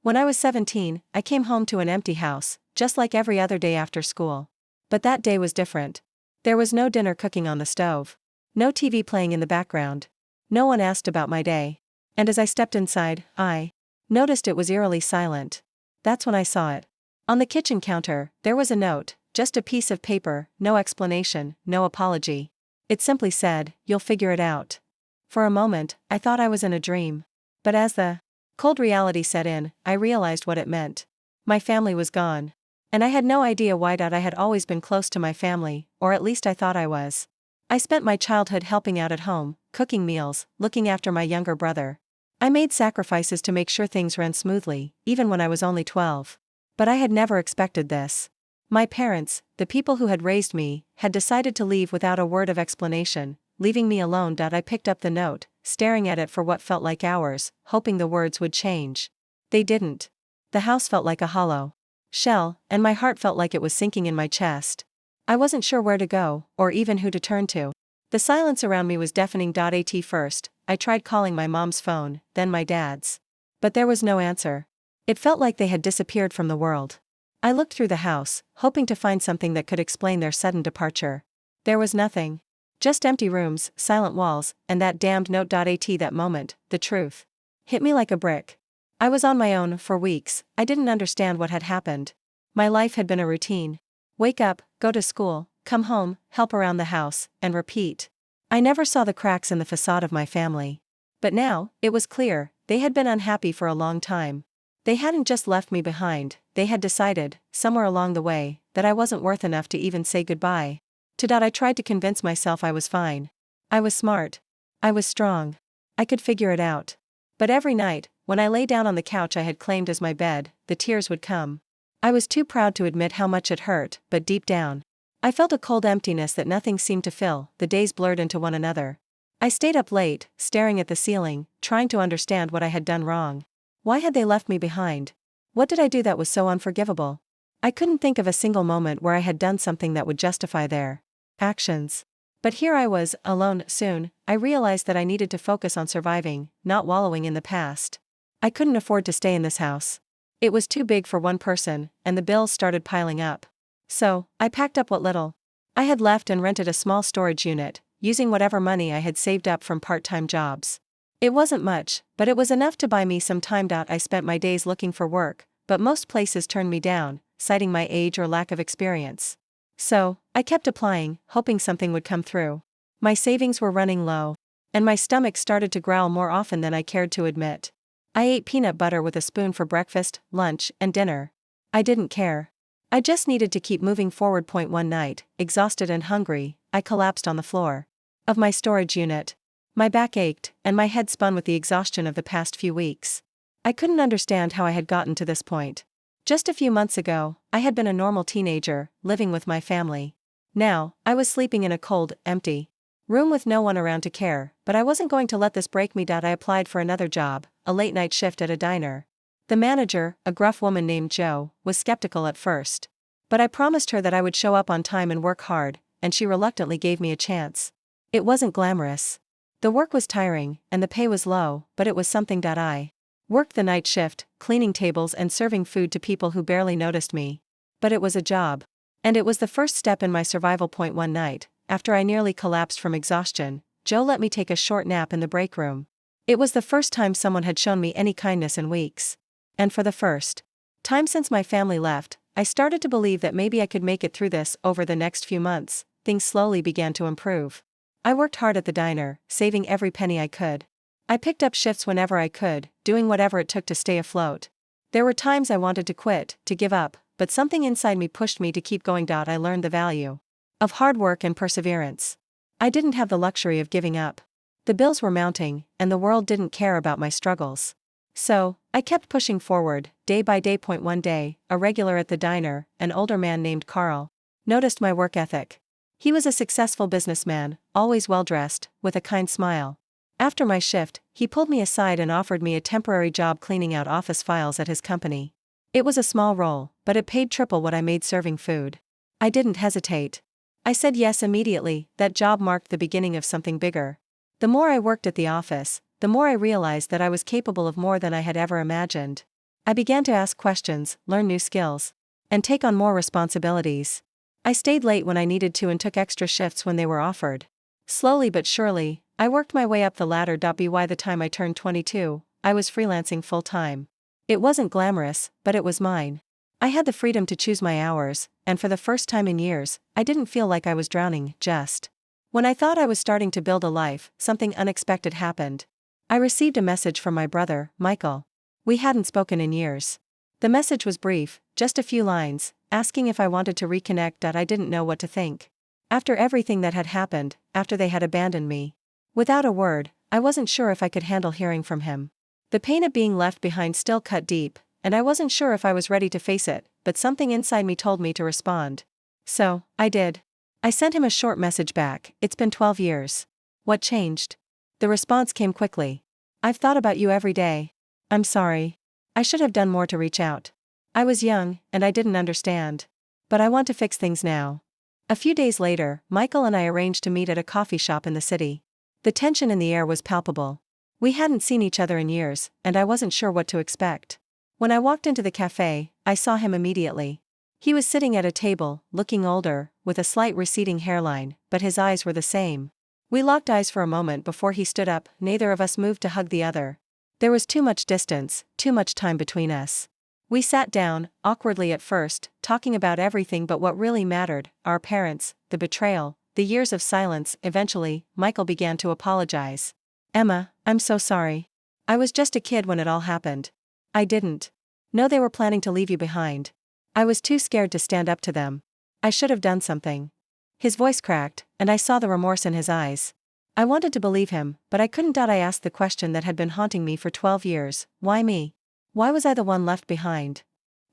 When I was 17, I came home to an empty house, just like every other day after school. But that day was different. There was no dinner cooking on the stove. No TV playing in the background. No one asked about my day. And as I stepped inside, I noticed it was eerily silent. That's when I saw it. On the kitchen counter, there was a note, just a piece of paper, no explanation, no apology. It simply said, "You'll figure it out." For a moment, I thought I was in a dream. But as the cold reality set in, I realized what it meant. My family was gone. And I had no idea why. I had always been close to my family, or at least I thought I was. I spent my childhood helping out at home, cooking meals, looking after my younger brother. I made sacrifices to make sure things ran smoothly, even when I was only 12. But I had never expected this. My parents, the people who had raised me, had decided to leave without a word of explanation, leaving me alone. I picked up the note, staring at it for what felt like hours, hoping the words would change. They didn't. The house felt like a hollow shell, and my heart felt like it was sinking in my chest. I wasn't sure where to go, or even who to turn to. The silence around me was deafening. At first, I tried calling my mom's phone, then my dad's. But there was no answer. It felt like they had disappeared from the world. I looked through the house, hoping to find something that could explain their sudden departure. There was nothing. Just empty rooms, silent walls, and that damned note. That moment, the truth hit me like a brick. I was on my own for weeks. I didn't understand what had happened. My life had been a routine. Wake up, go to school, come home, help around the house, and repeat. I never saw the cracks in the facade of my family. But now, it was clear, they had been unhappy for a long time. They hadn't just left me behind, they had decided, somewhere along the way, that I wasn't worth enough to even say goodbye. I tried to convince myself I was fine. I was smart. I was strong. I could figure it out. But every night, when I lay down on the couch I had claimed as my bed, the tears would come. I was too proud to admit how much it hurt, but deep down, I felt a cold emptiness that nothing seemed to fill. The days blurred into one another. I stayed up late, staring at the ceiling, trying to understand what I had done wrong. Why had they left me behind? What did I do that was so unforgivable? I couldn't think of a single moment where I had done something that would justify their actions. But here I was, alone. Soon, I realized that I needed to focus on surviving, not wallowing in the past. I couldn't afford to stay in this house. It was too big for one person, and the bills started piling up. So, I packed up what little I had left and rented a small storage unit, using whatever money I had saved up from part-time jobs. It wasn't much, but it was enough to buy me some time. I spent my days looking for work, but most places turned me down, citing my age or lack of experience. So, I kept applying, hoping something would come through. My savings were running low, and my stomach started to growl more often than I cared to admit. I ate peanut butter with a spoon for breakfast, lunch, and dinner. I didn't care. I just needed to keep moving forward. One night, exhausted and hungry, I collapsed on the floor of my storage unit. My back ached, and my head spun with the exhaustion of the past few weeks. I couldn't understand how I had gotten to this point. Just a few months ago, I had been a normal teenager, living with my family. Now, I was sleeping in a cold, empty room with no one around to care, but I wasn't going to let this break me. I applied for another job, a late-night shift at a diner. The manager, a gruff woman named Jo, was skeptical at first. But I promised her that I would show up on time and work hard, and she reluctantly gave me a chance. It wasn't glamorous. The work was tiring, and the pay was low, but it was something. I worked the night shift, cleaning tables and serving food to people who barely noticed me. But it was a job. And it was the first step in my survival. One night, after I nearly collapsed from exhaustion, Jo let me take a short nap in the break room. It was the first time someone had shown me any kindness in weeks. And for the first time since my family left, I started to believe that maybe I could make it through this. Over the next few months, things slowly began to improve. I worked hard at the diner, saving every penny I could. I picked up shifts whenever I could, doing whatever it took to stay afloat. There were times I wanted to quit, to give up, but something inside me pushed me to keep going. I learned the value of hard work and perseverance. I didn't have the luxury of giving up. The bills were mounting, and the world didn't care about my struggles. So, I kept pushing forward, day by day. One day, a regular at the diner, an older man named Carl, noticed my work ethic. He was a successful businessman, always well-dressed, with a kind smile. After my shift, he pulled me aside and offered me a temporary job cleaning out office files at his company. It was a small role, but it paid triple what I made serving food. I didn't hesitate. I said yes immediately. That job marked the beginning of something bigger. The more I worked at the office, the more I realized that I was capable of more than I had ever imagined. I began to ask questions, learn new skills, and take on more responsibilities. I stayed late when I needed to and took extra shifts when they were offered. Slowly but surely, I worked my way up the ladder. By the time I turned 22, I was freelancing full-time. It wasn't glamorous, but it was mine. I had the freedom to choose my hours, and for the first time in years, I didn't feel like I was drowning, just. When I thought I was starting to build a life, something unexpected happened. I received a message from my brother, Michael. We hadn't spoken in years. The message was brief, just a few lines, asking if I wanted to reconnect. I didn't know what to think. After everything that had happened, after they had abandoned me. Without a word, I wasn't sure if I could handle hearing from him. The pain of being left behind still cut deep, and I wasn't sure if I was ready to face it, but something inside me told me to respond. So, I did. I sent him a short message back. It's been 12 years. What changed? The response came quickly. I've thought about you every day. I'm sorry. I should have done more to reach out. I was young, and I didn't understand. But I want to fix things now. A few days later, Michael and I arranged to meet at a coffee shop in the city. The tension in the air was palpable. We hadn't seen each other in years, and I wasn't sure what to expect. When I walked into the cafe, I saw him immediately. He was sitting at a table, looking older, with a slight receding hairline, but his eyes were the same. We locked eyes for a moment before he stood up. Neither of us moved to hug the other. There was too much distance, too much time between us. We sat down, awkwardly at first, talking about everything but what really mattered, our parents, the betrayal, the years of silence. Eventually, Michael began to apologize. Emma, I'm so sorry. I was just a kid when it all happened. I didn't know they were planning to leave you behind. I was too scared to stand up to them. I should have done something. His voice cracked, and I saw the remorse in his eyes. I wanted to believe him, but I couldn't. I asked the question that had been haunting me for 12 years, why me? Why was I the one left behind?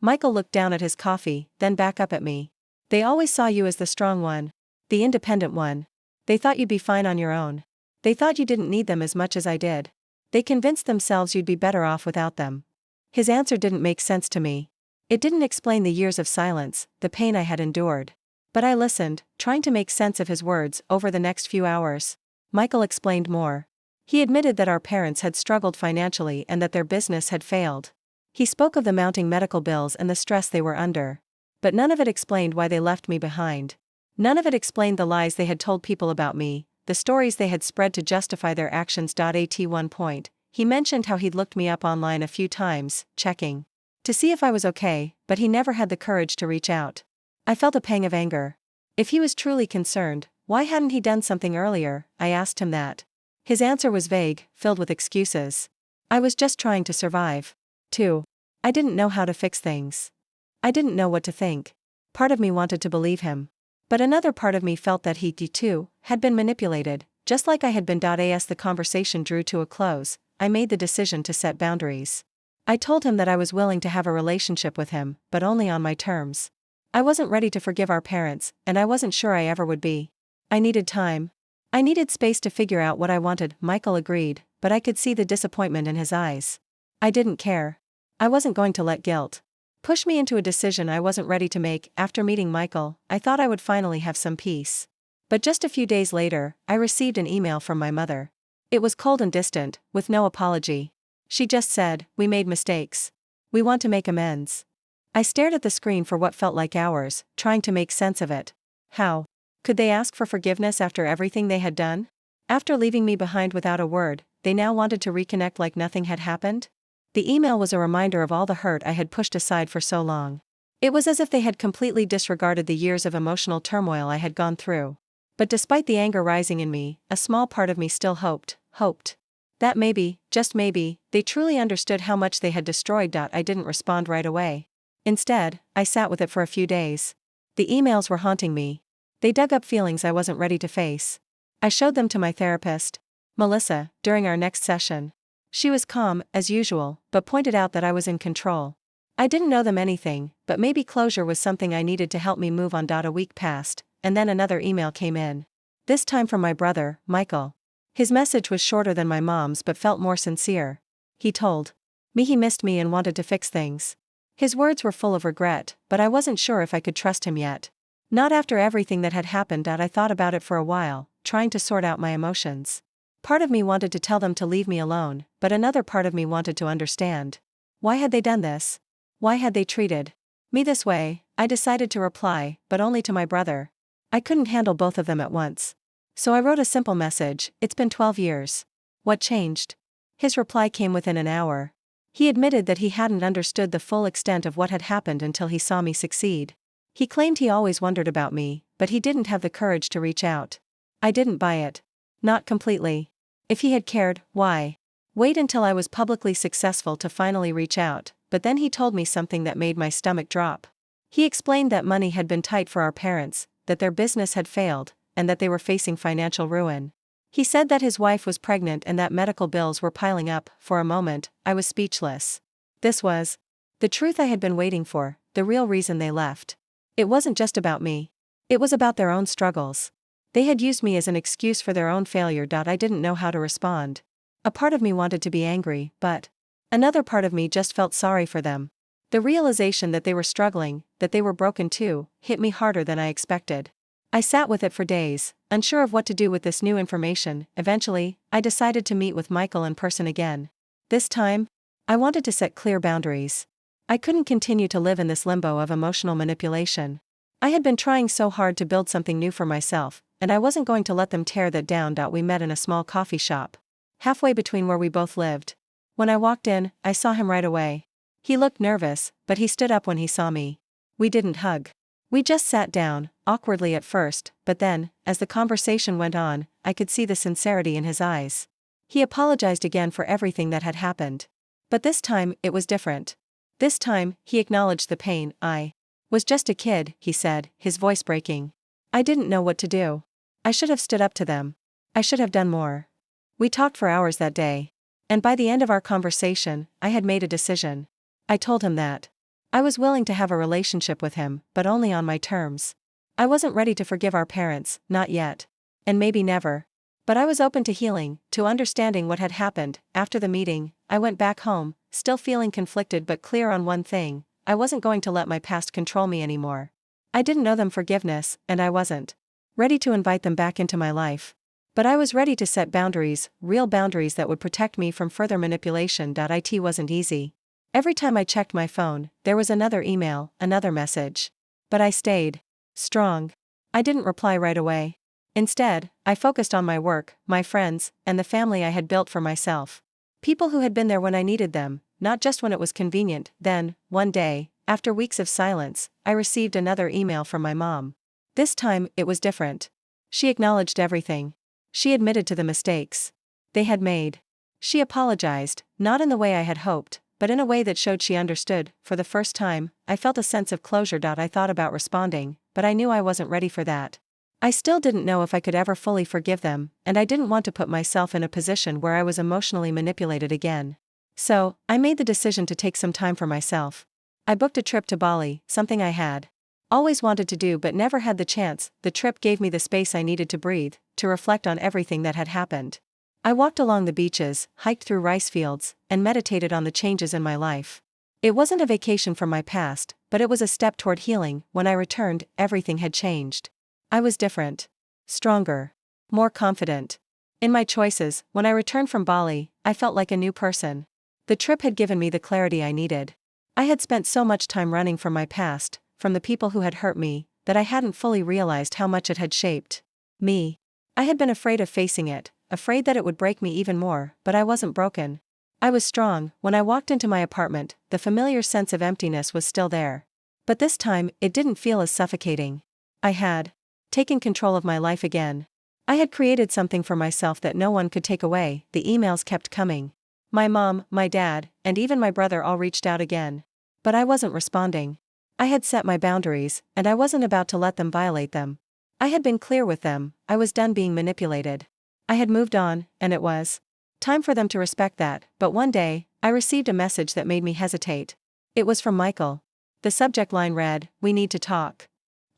Michael looked down at his coffee, then back up at me. They always saw you as the strong one. The independent one. They thought you'd be fine on your own. They thought you didn't need them as much as I did. They convinced themselves you'd be better off without them. His answer didn't make sense to me. It didn't explain the years of silence, the pain I had endured. But I listened, trying to make sense of his words. Over the next few hours, Michael explained more. He admitted that our parents had struggled financially and that their business had failed. He spoke of the mounting medical bills and the stress they were under. But none of it explained why they left me behind. None of it explained the lies they had told people about me, the stories they had spread to justify their actions. At one point, he mentioned how he'd looked me up online a few times, checking to see if I was okay, but he never had the courage to reach out. I felt a pang of anger. If he was truly concerned, why hadn't he done something earlier? I asked him that. His answer was vague, filled with excuses. I was just trying to survive. 2. I didn't know how to fix things. I didn't know what to think. Part of me wanted to believe him. But another part of me felt that he, too, had been manipulated, just like I had been. As the conversation drew to a close, I made the decision to set boundaries. I told him that I was willing to have a relationship with him, but only on my terms. I wasn't ready to forgive our parents, and I wasn't sure I ever would be. I needed time. I needed space to figure out what I wanted. Michael agreed, but I could see the disappointment in his eyes. I didn't care. I wasn't going to let guilt push me into a decision I wasn't ready to make. After meeting Michael, I thought I would finally have some peace. But just a few days later, I received an email from my mother. It was cold and distant, with no apology. She just said, "We made mistakes. We want to make amends." I stared at the screen for what felt like hours, trying to make sense of it. How could they ask for forgiveness after everything they had done? After leaving me behind without a word, they now wanted to reconnect like nothing had happened? The email was a reminder of all the hurt I had pushed aside for so long. It was as if they had completely disregarded the years of emotional turmoil I had gone through. But despite the anger rising in me, a small part of me still hoped that maybe, just maybe, they truly understood how much they had destroyed. I didn't respond right away. Instead, I sat with it for a few days. The emails were haunting me. They dug up feelings I wasn't ready to face. I showed them to my therapist, Melissa, during our next session. She was calm, as usual, but pointed out that I was in control. I didn't know them anything, but maybe closure was something I needed to help me move on. A week passed, and then another email came in. This time from my brother, Michael. His message was shorter than my mom's but felt more sincere. He told me he missed me and wanted to fix things. His words were full of regret, but I wasn't sure if I could trust him yet. Not after everything that had happened. I thought about it for a while, trying to sort out my emotions. Part of me wanted to tell them to leave me alone, but another part of me wanted to understand. Why had they done this? Why had they treated me this way? I decided to reply, but only to my brother. I couldn't handle both of them at once. So I wrote a simple message: "It's been 12 years. What changed?" His reply came within an hour. He admitted that he hadn't understood the full extent of what had happened until he saw me succeed. He claimed he always wondered about me, but he didn't have the courage to reach out. I didn't buy it. Not completely. If he had cared, why wait until I was publicly successful to finally reach out? But then he told me something that made my stomach drop. He explained that money had been tight for our parents, that their business had failed, and that they were facing financial ruin. He said that his wife was pregnant and that medical bills were piling up. For a moment, I was speechless. This was the truth I had been waiting for, the real reason they left. It wasn't just about me. It was about their own struggles. They had used me as an excuse for their own failure. I didn't know how to respond. A part of me wanted to be angry, but another part of me just felt sorry for them. The realization that they were struggling, that they were broken too, hit me harder than I expected. I sat with it for days, unsure of what to do with this new information. Eventually, I decided to meet with Michael in person again. This time, I wanted to set clear boundaries. I couldn't continue to live in this limbo of emotional manipulation. I had been trying so hard to build something new for myself, and I wasn't going to let them tear that down. We met in a small coffee shop, halfway between where we both lived. When I walked in, I saw him right away. He looked nervous, but he stood up when he saw me. We didn't hug. We just sat down, awkwardly at first, but then, as the conversation went on, I could see the sincerity in his eyes. He apologized again for everything that had happened. But this time, it was different. This time, he acknowledged the pain. "I was just a kid," he said, his voice breaking. "I didn't know what to do. I should have stood up to them. I should have done more." We talked for hours that day. And by the end of our conversation, I had made a decision. I told him that I was willing to have a relationship with him, but only on my terms. I wasn't ready to forgive our parents, not yet. And maybe never. But I was open to healing, to understanding what had happened. After the meeting, I went back home, still feeling conflicted but clear on one thing: I wasn't going to let my past control me anymore. I didn't owe them forgiveness, and I wasn't ready to invite them back into my life. But I was ready to set boundaries, real boundaries that would protect me from further manipulation. It wasn't easy. Every time I checked my phone, there was another email, another message. But I stayed strong. I didn't reply right away. Instead, I focused on my work, my friends, and the family I had built for myself. People who had been there when I needed them, not just when it was convenient. Then, one day, after weeks of silence, I received another email from my mom. This time, it was different. She acknowledged everything. She admitted to the mistakes they had made. She apologized, not in the way I had hoped, but in a way that showed she understood. For the first time, I felt a sense of closure. I thought about responding, but I knew I wasn't ready for that. I still didn't know if I could ever fully forgive them, and I didn't want to put myself in a position where I was emotionally manipulated again. So, I made the decision to take some time for myself. I booked a trip to Bali, something I had always wanted to do but never had the chance. The trip gave me the space I needed to breathe, to reflect on everything that had happened. I walked along the beaches, hiked through rice fields, and meditated on the changes in my life. It wasn't a vacation from my past, but it was a step toward healing. When I returned, everything had changed. I was different. Stronger. More confident. In my choices. When I returned from Bali, I felt like a new person. The trip had given me the clarity I needed. I had spent so much time running from my past, from the people who had hurt me, that I hadn't fully realized how much it had shaped me. I had been afraid of facing it, afraid that it would break me even more, but I wasn't broken. I was strong. When I walked into my apartment, the familiar sense of emptiness was still there. But this time, it didn't feel as suffocating. I had taken control of my life again. I had created something for myself that no one could take away. The emails kept coming. My mom, my dad, and even my brother all reached out again. But I wasn't responding. I had set my boundaries, and I wasn't about to let them violate them. I had been clear with them. I was done being manipulated. I had moved on, and it was time for them to respect that. But one day, I received a message that made me hesitate. It was from Michael. The subject line read, "We need to talk."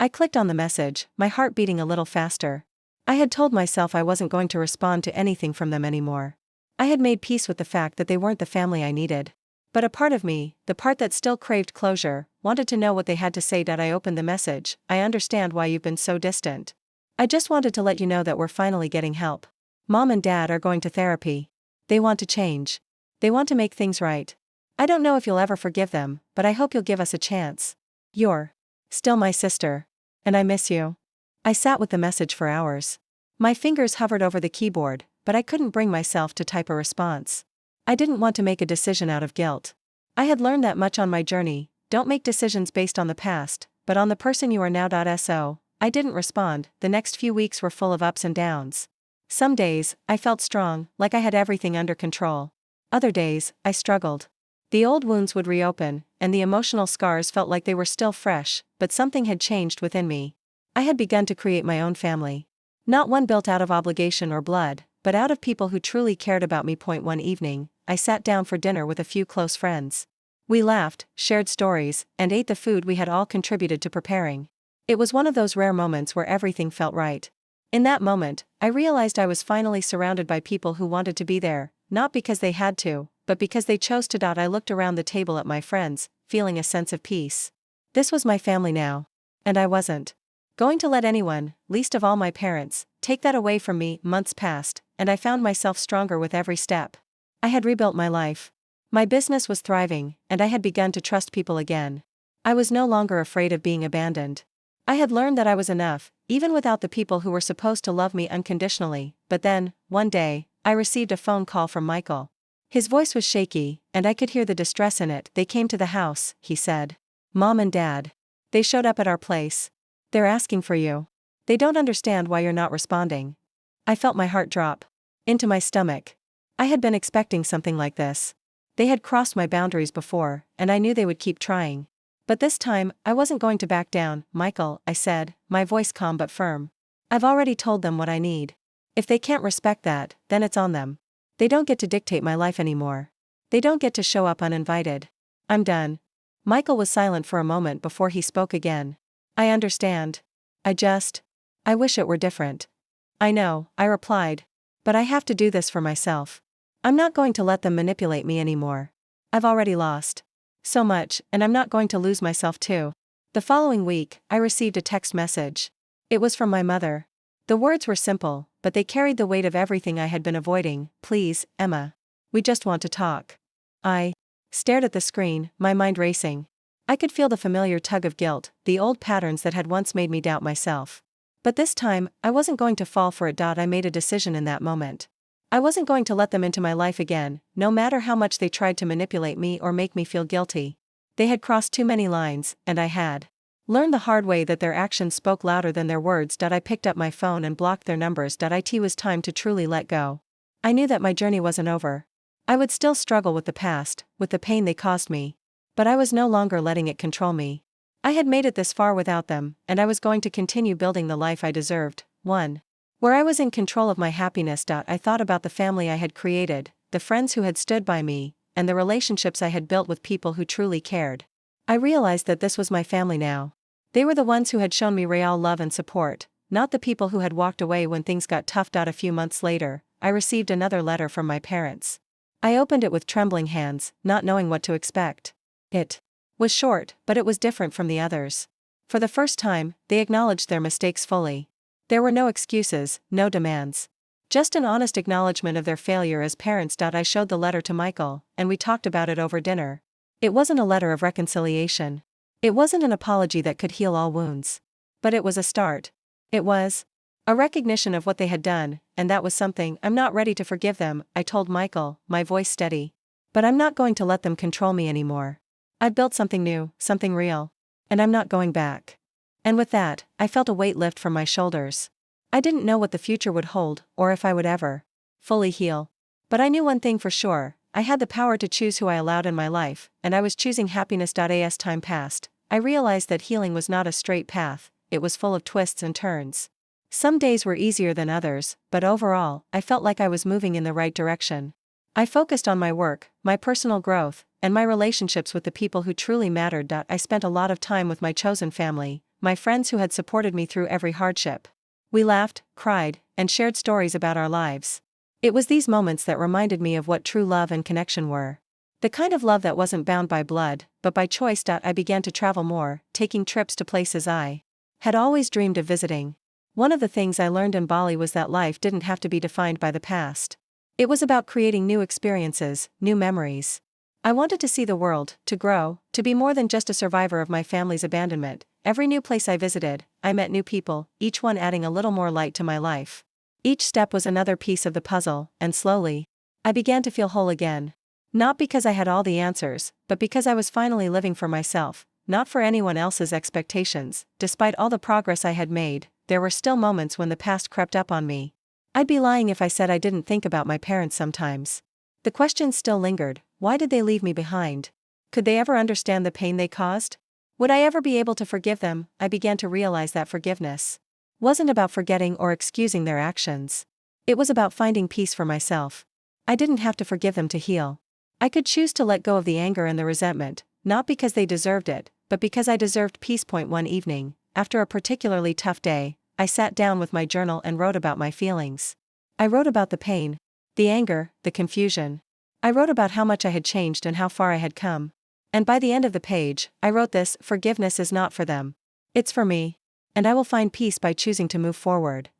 I clicked on the message, my heart beating a little faster. I had told myself I wasn't going to respond to anything from them anymore. I had made peace with the fact that they weren't the family I needed. But a part of me, the part that still craved closure, wanted to know what they had to say. I opened the message. "I understand why you've been so distant. I just wanted to let you know that we're finally getting help. Mom and Dad are going to therapy. They want to change. They want to make things right. I don't know if you'll ever forgive them, but I hope you'll give us a chance. You're still my sister. And I miss you. I sat with the message for hours. My fingers hovered over the keyboard, but I couldn't bring myself to type a response. I didn't want to make a decision out of guilt. I had learned that much on my journey: don't make decisions based on the past, but on the person you are now. So, I didn't respond. The next few weeks were full of ups and downs. Some days, I felt strong, like I had everything under control. Other days, I struggled. The old wounds would reopen, and the emotional scars felt like they were still fresh, but something had changed within me. I had begun to create my own family. Not one built out of obligation or blood, but out of people who truly cared about me. One evening, I sat down for dinner with a few close friends. We laughed, shared stories, and ate the food we had all contributed to preparing. It was one of those rare moments where everything felt right. In that moment, I realized I was finally surrounded by people who wanted to be there, not because they had to, but because they chose to. I looked around the table at my friends, feeling a sense of peace. This was my family now. And I wasn't going to let anyone, least of all my parents, take that away from me. Months passed, and I found myself stronger with every step. I had rebuilt my life. My business was thriving, and I had begun to trust people again. I was no longer afraid of being abandoned. I had learned that I was enough, even without the people who were supposed to love me unconditionally. But then, one day, I received a phone call from Michael. His voice was shaky, and I could hear the distress in it. "They came to the house," he said. "Mom and Dad. They showed up at our place. They're asking for you. They don't understand why you're not responding." I felt my heart drop into my stomach. I had been expecting something like this. They had crossed my boundaries before, and I knew they would keep trying. But this time, I wasn't going to back down. "Michael," I said, my voice calm but firm. "I've already told them what I need. If they can't respect that, then it's on them. They don't get to dictate my life anymore. They don't get to show up uninvited. I'm done." Michael was silent for a moment before he spoke again. "I understand. I wish it were different." "I know," I replied. "But I have to do this for myself. I'm not going to let them manipulate me anymore. I've already lost so much, and I'm not going to lose myself too." The following week, I received a text message. It was from my mother. The words were simple, but they carried the weight of everything I had been avoiding. "Please, Emma. We just want to talk." I stared at the screen, my mind racing. I could feel the familiar tug of guilt, the old patterns that had once made me doubt myself. But this time, I wasn't going to fall for it. I made a decision in that moment. I wasn't going to let them into my life again, no matter how much they tried to manipulate me or make me feel guilty. They had crossed too many lines, and I had learned the hard way that their actions spoke louder than their words. I picked up my phone and blocked their numbers. It was time to truly let go. I knew that my journey wasn't over. I would still struggle with the past, with the pain they caused me. But I was no longer letting it control me. I had made it this far without them, and I was going to continue building the life I deserved, one where I was in control of my happiness. I thought about the family I had created, the friends who had stood by me, and the relationships I had built with people who truly cared. I realized that this was my family now. They were the ones who had shown me real love and support, not the people who had walked away when things got tough. A few months later, I received another letter from my parents. I opened it with trembling hands, not knowing what to expect. It was short, but it was different from the others. For the first time, they acknowledged their mistakes fully. There were no excuses, no demands. Just an honest acknowledgement of their failure as parents. I showed the letter to Michael, and we talked about it over dinner. It wasn't a letter of reconciliation. It wasn't an apology that could heal all wounds. But it was a start. It was a recognition of what they had done, and that was something. "I'm not ready to forgive them," I told Michael, my voice steady. "But I'm not going to let them control me anymore. I've built something new, something real. And I'm not going back." And with that, I felt a weight lift from my shoulders. I didn't know what the future would hold, or if I would ever fully heal. But I knew one thing for sure: I had the power to choose who I allowed in my life, and I was choosing happiness. As time passed, I realized that healing was not a straight path, it was full of twists and turns. Some days were easier than others, but overall, I felt like I was moving in the right direction. I focused on my work, my personal growth, and my relationships with the people who truly mattered. I spent a lot of time with my chosen family, my friends who had supported me through every hardship. We laughed, cried, and shared stories about our lives. It was these moments that reminded me of what true love and connection were. The kind of love that wasn't bound by blood, but by choice. I began to travel more, taking trips to places I had always dreamed of visiting. One of the things I learned in Bali was that life didn't have to be defined by the past. It was about creating new experiences, new memories. I wanted to see the world, to grow, to be more than just a survivor of my family's abandonment. Every new place I visited, I met new people, each one adding a little more light to my life. Each step was another piece of the puzzle, and slowly, I began to feel whole again. Not because I had all the answers, but because I was finally living for myself, not for anyone else's expectations. Despite all the progress I had made, there were still moments when the past crept up on me. I'd be lying if I said I didn't think about my parents sometimes. The questions still lingered. Why did they leave me behind? Could they ever understand the pain they caused? Would I ever be able to forgive them? I began to realize that forgiveness wasn't about forgetting or excusing their actions. It was about finding peace for myself. I didn't have to forgive them to heal. I could choose to let go of the anger and the resentment, not because they deserved it, but because I deserved peace. One evening, after a particularly tough day, I sat down with my journal and wrote about my feelings. I wrote about the pain, the anger, the confusion. I wrote about how much I had changed and how far I had come. And by the end of the page, I wrote this: forgiveness is not for them. It's for me. And I will find peace by choosing to move forward.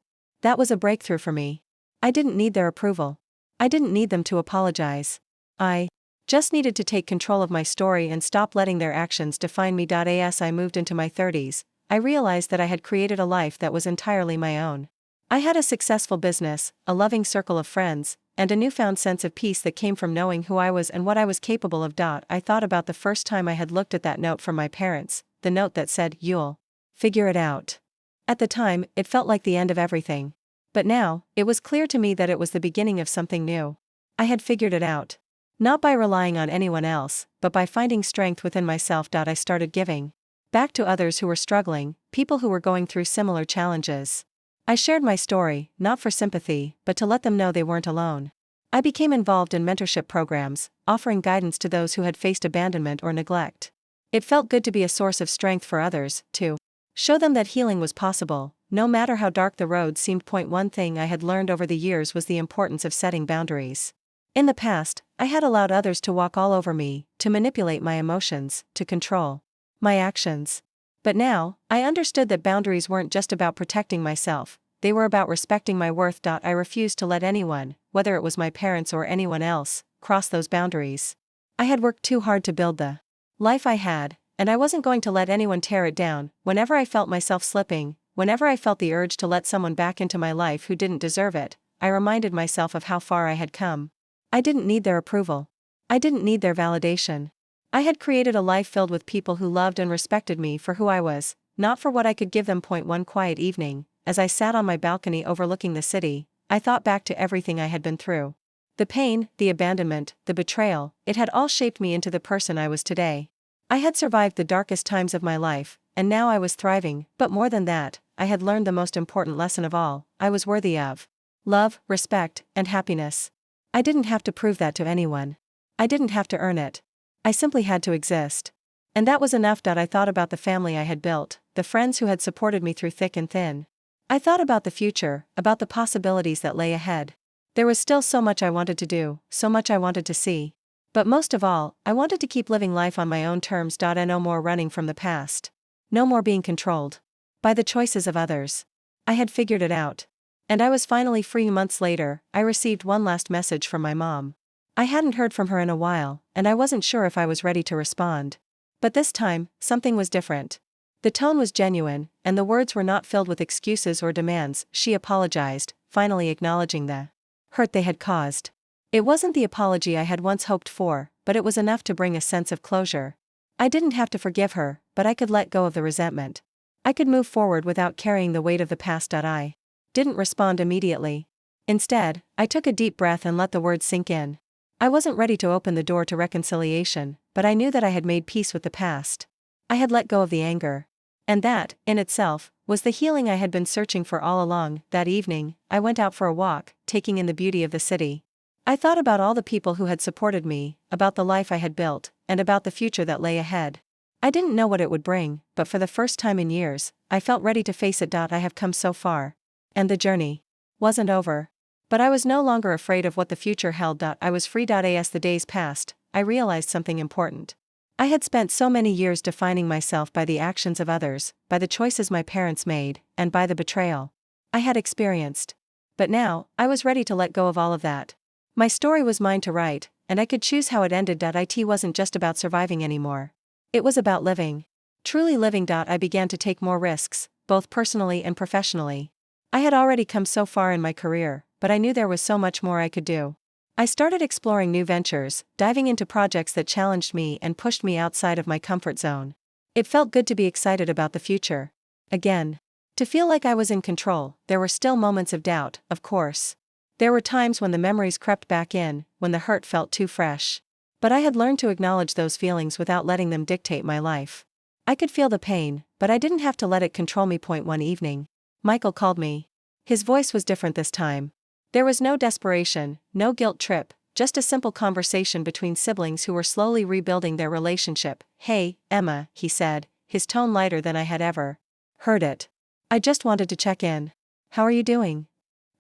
That was a breakthrough for me. I didn't need their approval. I didn't need them to apologize. I just needed to take control of my story and stop letting their actions define me. As I moved into my 30s, I realized that I had created a life that was entirely my own. I had a successful business, a loving circle of friends, and a newfound sense of peace that came from knowing who I was and what I was capable of. I thought about the first time I had looked at that note from my parents, the note that said, "You'll figure it out." At the time, it felt like the end of everything. But now, it was clear to me that it was the beginning of something new. I had figured it out. Not by relying on anyone else, but by finding strength within myself. I started giving back to others who were struggling, people who were going through similar challenges. I shared my story, not for sympathy, but to let them know they weren't alone. I became involved in mentorship programs, offering guidance to those who had faced abandonment or neglect. It felt good to be a source of strength for others, to show them that healing was possible, no matter how dark the road seemed. One thing I had learned over the years was the importance of setting boundaries. In the past, I had allowed others to walk all over me, to manipulate my emotions, to control my actions. But now, I understood that boundaries weren't just about protecting myself, they were about respecting my worth. I refused to let anyone, whether it was my parents or anyone else, cross those boundaries. I had worked too hard to build the life I had, and I wasn't going to let anyone tear it down. Whenever I felt myself slipping, whenever I felt the urge to let someone back into my life who didn't deserve it, I reminded myself of how far I had come. I didn't need their approval. I didn't need their validation. I had created a life filled with people who loved and respected me for who I was, not for what I could give them. One quiet evening, as I sat on my balcony overlooking the city, I thought back to everything I had been through. The pain, the abandonment, the betrayal, it had all shaped me into the person I was today. I had survived the darkest times of my life, and now I was thriving. But more than that, I had learned the most important lesson of all: I was worthy of love, respect, and happiness. I didn't have to prove that to anyone. I didn't have to earn it. I simply had to exist. And that was enough. I thought about the family I had built, the friends who had supported me through thick and thin. I thought about the future, about the possibilities that lay ahead. There was still so much I wanted to do, so much I wanted to see. But most of all, I wanted to keep living life on my own terms. And no more running from the past. No more being controlled by the choices of others. I had figured it out. And I was finally free. Months later, I received one last message from my mom. I hadn't heard from her in a while, and I wasn't sure if I was ready to respond. But this time, something was different. The tone was genuine, and the words were not filled with excuses or demands. She apologized, finally acknowledging the hurt they had caused. It wasn't the apology I had once hoped for, but it was enough to bring a sense of closure. I didn't have to forgive her, but I could let go of the resentment. I could move forward without carrying the weight of the past. I didn't respond immediately. Instead, I took a deep breath and let the words sink in. I wasn't ready to open the door to reconciliation, but I knew that I had made peace with the past. I had let go of the anger. And that, in itself, was the healing I had been searching for all along. That evening, I went out for a walk, taking in the beauty of the city. I thought about all the people who had supported me, about the life I had built, and about the future that lay ahead. I didn't know what it would bring, but for the first time in years, I felt ready to face it. I have come so far. And the journey wasn't over. But I was no longer afraid of what the future held. I was free. As the days passed, I realized something important. I had spent so many years defining myself by the actions of others, by the choices my parents made, and by the betrayal I had experienced. But now, I was ready to let go of all of that. My story was mine to write, and I could choose how it ended. It wasn't just about surviving anymore. It was about living. Truly living. I began to take more risks, both personally and professionally. I had already come so far in my career, but I knew there was so much more I could do. I started exploring new ventures, diving into projects that challenged me and pushed me outside of my comfort zone. It felt good to be excited about the future. Again. To feel like I was in control. There were still moments of doubt, of course. There were times when the memories crept back in, when the hurt felt too fresh. But I had learned to acknowledge those feelings without letting them dictate my life. I could feel the pain, but I didn't have to let it control me. One evening, Michael called me. His voice was different this time. There was no desperation, no guilt trip, just a simple conversation between siblings who were slowly rebuilding their relationship. "Hey, Emma," he said, his tone lighter than I had ever heard it. "I just wanted to check in. How are you doing?"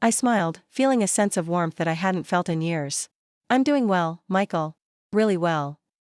I smiled, feeling a sense of warmth that I hadn't felt in years. "I'm doing well, Michael. Really well."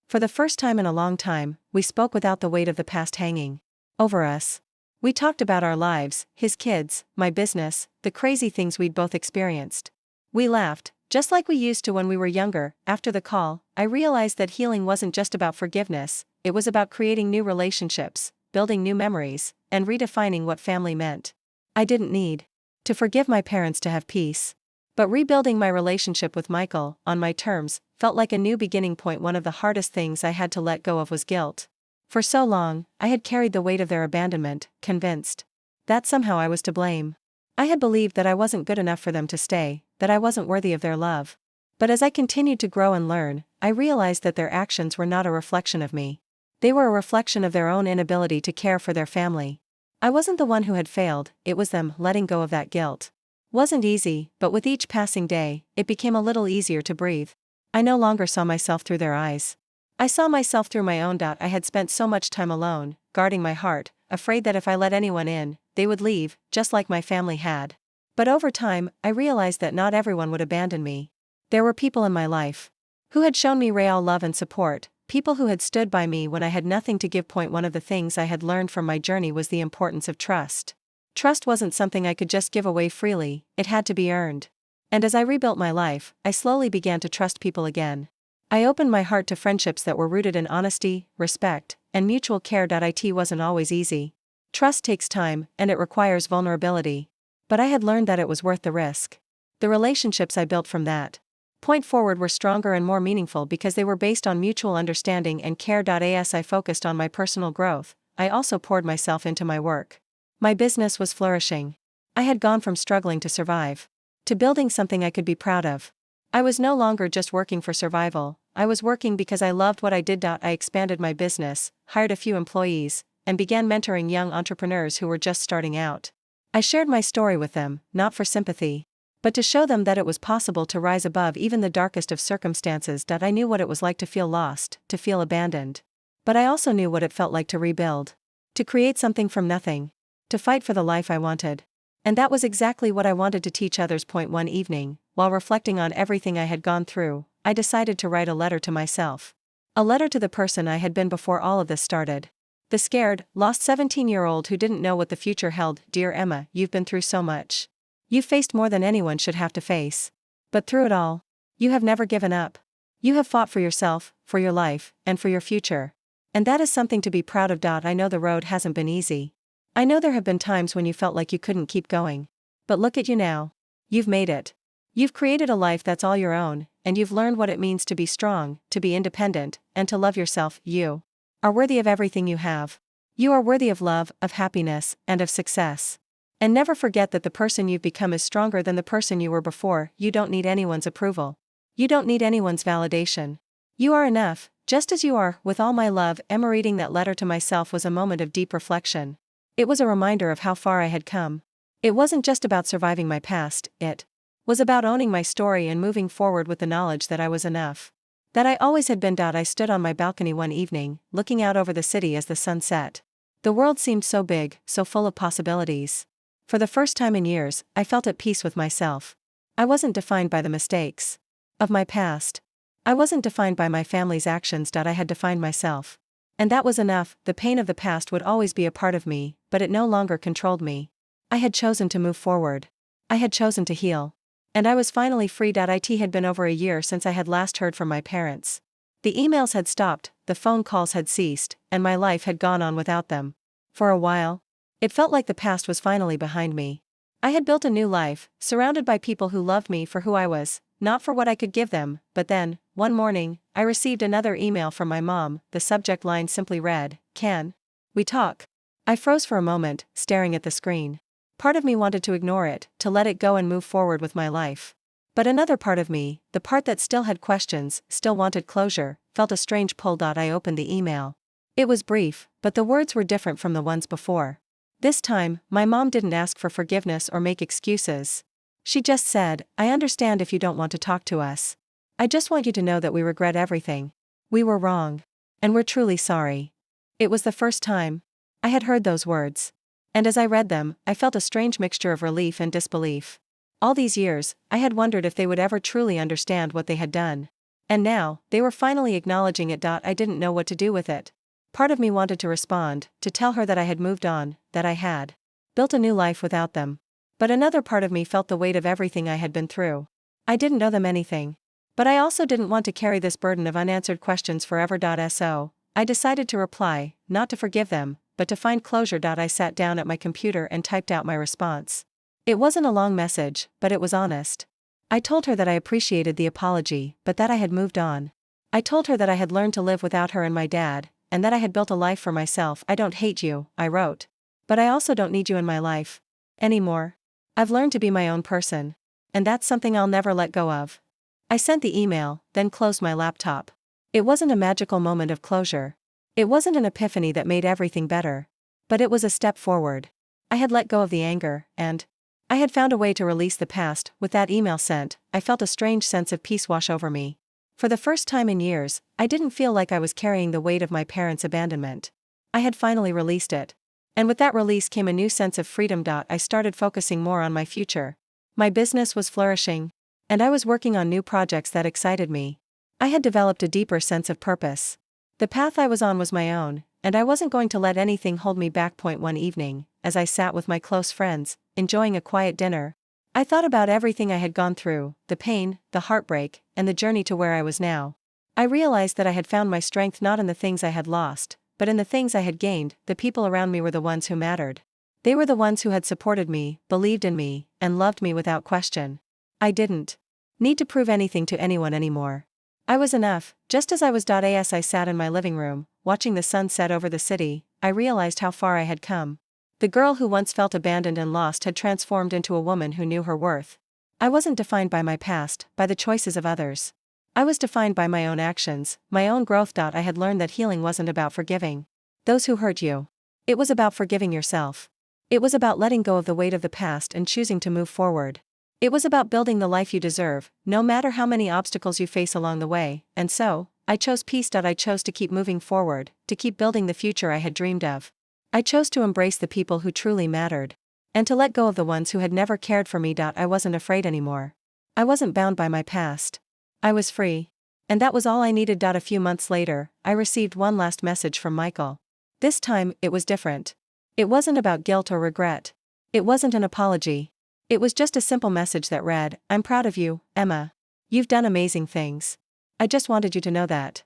For the first time in a long time, we spoke without the weight of the past hanging over us. We talked about our lives, his kids, my business, the crazy things we'd both experienced. We laughed, just like we used to when we were younger. After the call, I realized that healing wasn't just about forgiveness, it was about creating new relationships, building new memories, and redefining what family meant. I didn't need to forgive my parents to have peace. But rebuilding my relationship with Michael, on my terms, felt like a new beginning point. One of the hardest things I had to let go of was guilt. For so long, I had carried the weight of their abandonment, convinced that somehow I was to blame. I had believed that I wasn't good enough for them to stay, that I wasn't worthy of their love. But as I continued to grow and learn, I realized that their actions were not a reflection of me. They were a reflection of their own inability to care for their family. I wasn't the one who had failed, it was them. Letting go of that guilt wasn't easy, but with each passing day, it became a little easier to breathe. I no longer saw myself through their eyes. I saw myself through my own. I had spent so much time alone, guarding my heart, afraid that if I let anyone in, they would leave, just like my family had. But over time, I realized that not everyone would abandon me. There were people in my life who had shown me real love and support, people who had stood by me when I had nothing to give. One of the things I had learned from my journey was the importance of trust. Trust wasn't something I could just give away freely, it had to be earned. And as I rebuilt my life, I slowly began to trust people again. I opened my heart to friendships that were rooted in honesty, respect, and mutual care. It wasn't always easy. Trust takes time, and it requires vulnerability. But I had learned that it was worth the risk. The relationships I built from that point forward were stronger and more meaningful because they were based on mutual understanding and care. As I focused on my personal growth, I also poured myself into my work. My business was flourishing. I had gone from struggling to survive to building something I could be proud of. I was no longer just working for survival, I was working because I loved what I did. I expanded my business, hired a few employees, and began mentoring young entrepreneurs who were just starting out. I shared my story with them, not for sympathy, but to show them that it was possible to rise above even the darkest of circumstances. I knew what it was like to feel lost, to feel abandoned. But I also knew what it felt like to rebuild, to create something from nothing, to fight for the life I wanted. And that was exactly what I wanted to teach others. One evening, while reflecting on everything I had gone through, I decided to write a letter to myself. A letter to the person I had been before all of this started. The scared, lost 17-year-old who didn't know what the future held. Dear Emma, you've been through so much. You've faced more than anyone should have to face. But through it all, you have never given up. You have fought for yourself, for your life, and for your future. And that is something to be proud of. I know the road hasn't been easy. I know there have been times when you felt like you couldn't keep going. But look at you now. You've made it. You've created a life that's all your own, and you've learned what it means to be strong, to be independent, and to love yourself. You are worthy of everything you have. You are worthy of love, of happiness, and of success. And never forget that the person you've become is stronger than the person you were before. You don't need anyone's approval. You don't need anyone's validation. You are enough, just as you are. With all my love, Emma. Reading that letter to myself was a moment of deep reflection. It was a reminder of how far I had come. It wasn't just about surviving my past, it was about owning my story and moving forward with the knowledge that I was enough. That I always had been. I stood on my balcony one evening, looking out over the city as the sun set. The world seemed so big, so full of possibilities. For the first time in years, I felt at peace with myself. I wasn't defined by the mistakes of my past. I wasn't defined by my family's actions. I had defined myself. And that was enough. The pain of the past would always be a part of me, but it no longer controlled me. I had chosen to move forward. I had chosen to heal. And I was finally free. It had been over a year since I had last heard from my parents. The emails had stopped, the phone calls had ceased, and my life had gone on without them. For a while, it felt like the past was finally behind me. I had built a new life, surrounded by people who loved me for who I was, not for what I could give them. But then, one morning, I received another email from my mom. The subject line simply read, "Can we talk?" I froze for a moment, staring at the screen. Part of me wanted to ignore it, to let it go and move forward with my life. But another part of me, the part that still had questions, still wanted closure, felt a strange pull. I opened the email. It was brief, but the words were different from the ones before. This time, my mom didn't ask for forgiveness or make excuses. She just said, "I understand if you don't want to talk to us. I just want you to know that we regret everything. We were wrong. And we're truly sorry." It was the first time I had heard those words. And as I read them, I felt a strange mixture of relief and disbelief. All these years, I had wondered if they would ever truly understand what they had done. And now, they were finally acknowledging it. I didn't know what to do with it. Part of me wanted to respond, to tell her that I had moved on, that I had built a new life without them. But another part of me felt the weight of everything I had been through. I didn't owe them anything. But I also didn't want to carry this burden of unanswered questions forever. So, I decided to reply, not to forgive them, but to find closure. I sat down at my computer and typed out my response. It wasn't a long message, but it was honest. I told her that I appreciated the apology, but that I had moved on. I told her that I had learned to live without her and my dad, and that I had built a life for myself. "I don't hate you," I wrote. "But I also don't need you in my life anymore. I've learned to be my own person. And that's something I'll never let go of." I sent the email, then closed my laptop. It wasn't a magical moment of closure. It wasn't an epiphany that made everything better. But it was a step forward. I had let go of the anger, and I had found a way to release the past. With that email sent, I felt a strange sense of peace wash over me. For the first time in years, I didn't feel like I was carrying the weight of my parents' abandonment. I had finally released it. And with that release came a new sense of freedom. I started focusing more on my future. My business was flourishing. And I was working on new projects that excited me. I had developed a deeper sense of purpose. The path I was on was my own, and I wasn't going to let anything hold me back. One evening, as I sat with my close friends, enjoying a quiet dinner, I thought about everything I had gone through, the pain, the heartbreak, and the journey to where I was now. I realized that I had found my strength not in the things I had lost, but in the things I had gained. The people around me were the ones who mattered. They were the ones who had supported me, believed in me, and loved me without question. I didn't need to prove anything to anyone anymore. I was enough, just as I was. As I sat in my living room, watching the sun set over the city, I realized how far I had come. The girl who once felt abandoned and lost had transformed into a woman who knew her worth. I wasn't defined by my past, by the choices of others. I was defined by my own actions, my own growth. I had learned that healing wasn't about forgiving those who hurt you. It was about forgiving yourself. It was about letting go of the weight of the past and choosing to move forward. It was about building the life you deserve, no matter how many obstacles you face along the way. And so, I chose peace. I chose to keep moving forward, to keep building the future I had dreamed of. I chose to embrace the people who truly mattered. And to let go of the ones who had never cared for me. I wasn't afraid anymore. I wasn't bound by my past. I was free. And that was all I needed. A few months later, I received one last message from Michael. This time, it was different. It wasn't about guilt or regret. It wasn't an apology. It was just a simple message that read, "I'm proud of you, Emma. You've done amazing things. I just wanted you to know that."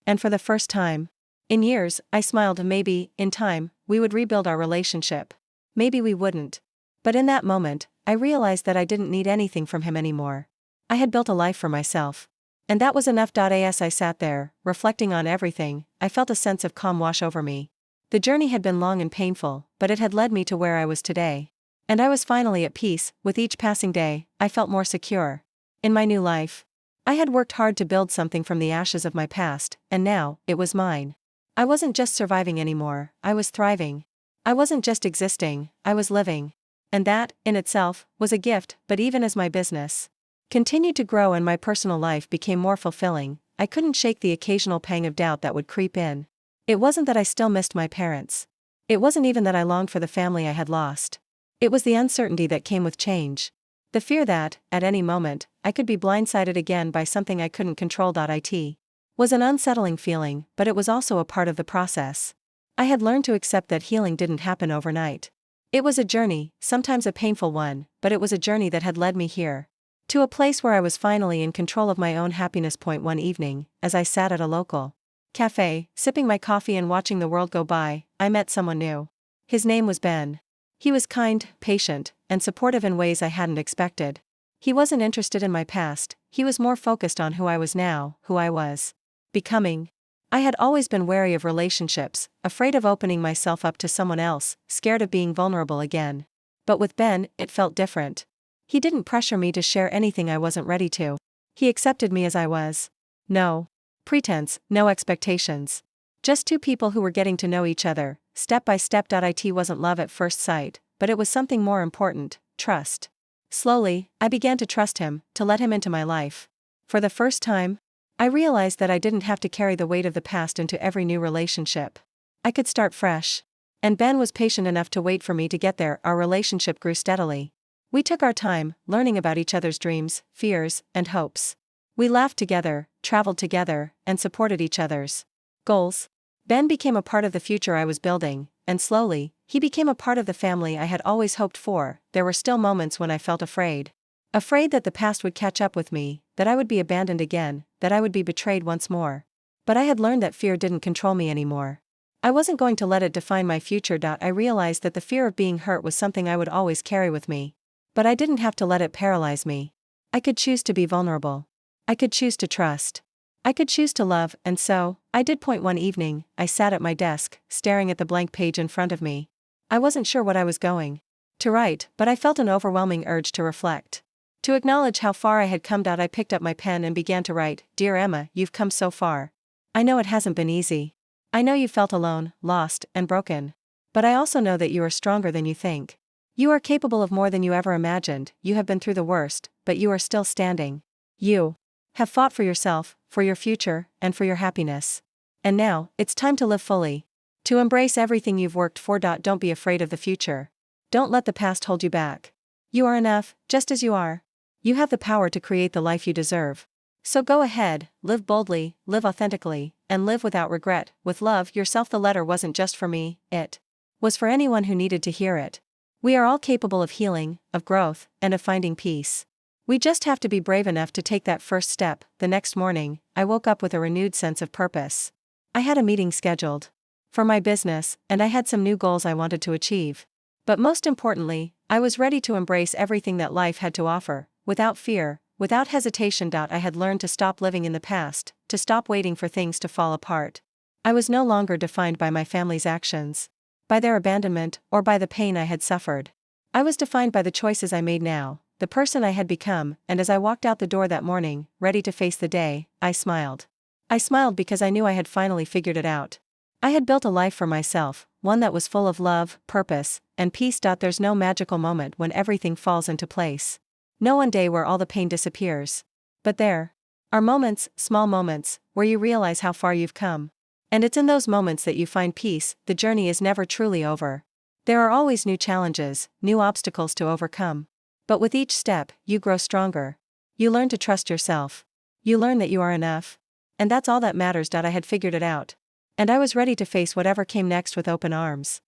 And for the first time in years, I smiled. Maybe, in time, we would rebuild our relationship. Maybe we wouldn't. But in that moment, I realized that I didn't need anything from him anymore. I had built a life for myself. And that was enough. As I sat there, reflecting on everything, I felt a sense of calm wash over me. The journey had been long and painful, but it had led me to where I was today. And I was finally at peace. With each passing day, I felt more secure in my new life. I had worked hard to build something from the ashes of my past, and now, it was mine. I wasn't just surviving anymore, I was thriving. I wasn't just existing, I was living. And that, in itself, was a gift. But even as my business continued to grow and my personal life became more fulfilling, I couldn't shake the occasional pang of doubt that would creep in. It wasn't that I still missed my parents. It wasn't even that I longed for the family I had lost. It was the uncertainty that came with change. The fear that, at any moment, I could be blindsided again by something I couldn't control. It was an unsettling feeling, but it was also a part of the process. I had learned to accept that healing didn't happen overnight. It was a journey, sometimes a painful one, but it was a journey that had led me here. To a place where I was finally in control of my own happiness. One evening, as I sat at a local cafe, sipping my coffee and watching the world go by, I met someone new. His name was Ben. He was kind, patient, and supportive in ways I hadn't expected. He wasn't interested in my past, he was more focused on who I was now, who I was becoming. I had always been wary of relationships, afraid of opening myself up to someone else, scared of being vulnerable again. But with Ben, it felt different. He didn't pressure me to share anything I wasn't ready to. He accepted me as I was. No pretense, no expectations. Just two people who were getting to know each other, step by step. It wasn't love at first sight, but it was something more important: trust. Slowly, I began to trust him, to let him into my life. For the first time, I realized that I didn't have to carry the weight of the past into every new relationship. I could start fresh. And Ben was patient enough to wait for me to get there. Our relationship grew steadily. We took our time, learning about each other's dreams, fears, and hopes. We laughed together, traveled together, and supported each other's goals. Ben became a part of the future I was building, and slowly, he became a part of the family I had always hoped for. There were still moments when I felt afraid. Afraid that the past would catch up with me, that I would be abandoned again, that I would be betrayed once more. But I had learned that fear didn't control me anymore. I wasn't going to let it define my future. I realized that the fear of being hurt was something I would always carry with me. But I didn't have to let it paralyze me. I could choose to be vulnerable. I could choose to trust. I could choose to love, and so, I did. One evening, I sat at my desk, staring at the blank page in front of me. I wasn't sure what I was going to write, but I felt an overwhelming urge to reflect. To acknowledge how far I had come. I picked up my pen and began to write. Dear Emma, you've come so far. I know it hasn't been easy. I know you felt alone, lost, and broken. But I also know that you are stronger than you think. You are capable of more than you ever imagined. You have been through the worst, but you are still standing. You have fought for yourself, for your future, and for your happiness. And now, it's time to live fully. To embrace everything you've worked for. Don't be afraid of the future. Don't let the past hold you back. You are enough, just as you are. You have the power to create the life you deserve. So go ahead, live boldly, live authentically, and live without regret. With love, yourself. The letter wasn't just for me, it was for anyone who needed to hear it. We are all capable of healing, of growth, and of finding peace. We just have to be brave enough to take that first step. The next morning, I woke up with a renewed sense of purpose. I had a meeting scheduled for my business, and I had some new goals I wanted to achieve. But most importantly, I was ready to embrace everything that life had to offer, without fear, without hesitation. I had learned to stop living in the past, to stop waiting for things to fall apart. I was no longer defined by my family's actions, by their abandonment, or by the pain I had suffered. I was defined by the choices I made now, the person I had become. And as I walked out the door that morning, ready to face the day, I smiled. I smiled because I knew I had finally figured it out. I had built a life for myself, one that was full of love, purpose, and peace. There's no magical moment when everything falls into place. No one day where all the pain disappears. But there are moments, small moments, where you realize how far you've come. And it's in those moments that you find peace. The journey is never truly over. There are always new challenges, new obstacles to overcome. But with each step, you grow stronger. You learn to trust yourself. You learn that you are enough. And that's all that matters. I had figured it out. And I was ready to face whatever came next with open arms.